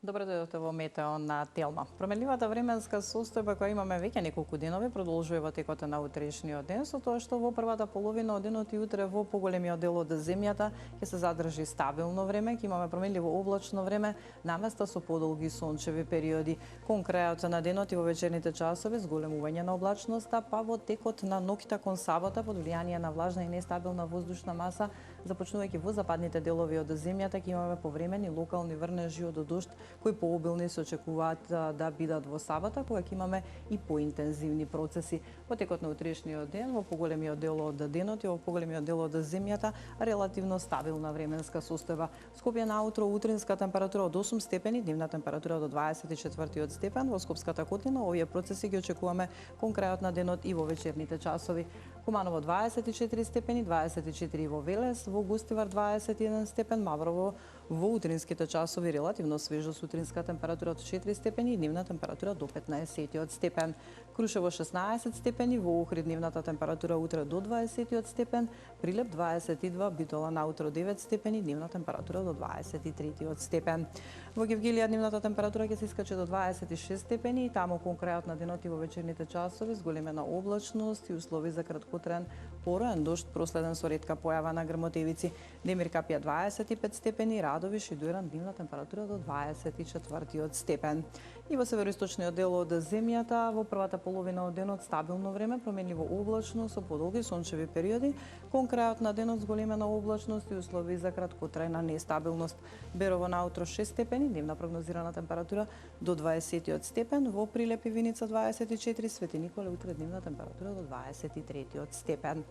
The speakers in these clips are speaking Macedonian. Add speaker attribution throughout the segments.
Speaker 1: Добро дојдовте во Метео на Телма. Променливата временска состојба која имаме веќе неколку денови продолжува во текот на утрешниот ден, со тоа што во првата половина од денот и утре во поголемиот дел од земјата ќе се задржи стабилно време, ќе имаме променливо облачно време, наместа со подолги сончеви периоди. Кон крајот на денот и во вечерните часови зголемување на облачноста, па во текот на ноќта кон сабота под влијание на влажна и нестабилна воздушна маса, започнувајќи во западните делови од земјата, ќе имаме повремени локални врнежи од дожд кои пообилни се очекуваат да бидат во сабота, кога ќе имаме и поинтензивни процеси. Во текот на утрешниот ден, во поголемиот дел од денот и во поголемиот дел од земјата, релативно стабилна временска состојба. Скопје наутро утринска температура од 8 степени, дневна температура до 24 степен. Во Скопската котлина овие процеси ги очекуваме кон крајот на денот и во вечерните часови. Куманово 24 степени, 24 во Велес, во Густивар 21 степен, Маврово во утринските часови релативно свежо сутринска температура од 4 степени и дневна температура до 15 степен. Крушево 16 степени, во Охрид дневната температура утре до 20 степен, Прилеп 22, Битола наутро 9 степени, дневна температура до 23 степен. Во Гевгелија дневната температура ќе се искачи до 26 степени и таму кон крајот на денот и во вечерните часови зголемена облачност и услови за краткотрен пороен дожд проследен со ретка појава на грмотевици. Демир Капија 25 степени, Радовиш и Дујран дневна температура до 24 степен. И во североисточниот дел од земјата во првата половина од денот стабилно време, променливо облачно со подолги сончеви периоди, кон крајот на денот зголемена облачност и услови за краткотрајна нестабилност. Берово наутро 6 степени, дневна прогнозирана температура до 20 степен, во Прилеп и Виница 24, Свети Николе утре дневна температура до 23 степен.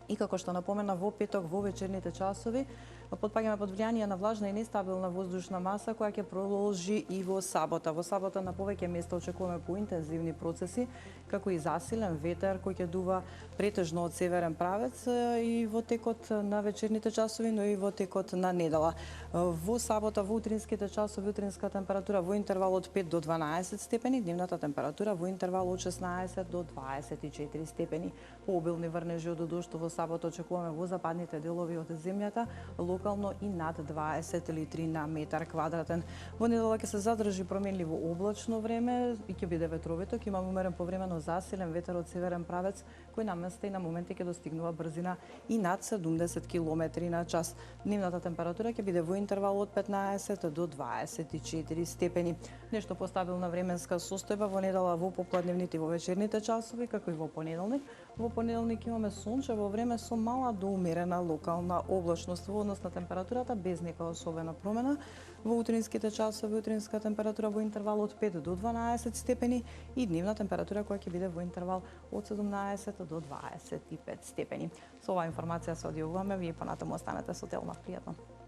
Speaker 1: И како што напомена во петок во вечерните часови, потпаѓаме под влијание на влажна и нестабилна воздушна маса која ќе продолжи и во сабота. Во сабота на повеќе места очекуваме поинтензивни процеси, како и засилен ветер кој ќе дува претежно од северен правец и во текот на вечерните часови, но и во текот на недела. Во сабота во утринските часови утринска температура во интервал од 5 до 12 степени, дневната температура во интервал од 16 до 24 степени. Пообилни врнежи од дожд во сабота очекуваме во западните делови од земјата, локално и над 20 литри на метар квадратен. Во недела ќе се задржи променливо облачно време и ќе биде ветровито, ќе имаме умерен повремено засилен ветер од северен правец кој на места и на моменти ќе достигнува брзина и над 70 км на час. Дневната температура ќе биде во интервал од 15 до 24 степени. Нешто постабилна временска состојба во недела во попладневните и во вечерните часови, како и во понеделник. Во понеделник имаме сончево време со мала до умерена локална облачност во однос на температурата без нека особена промена. Во утринските часови утринска температура во интервал од 5 до 12 степени и дневна температура која ќе биде во интервал од 17 до 25 степени. Со оваа информација се одјавуваме, вие понатаму останете со Телма. Пријатно.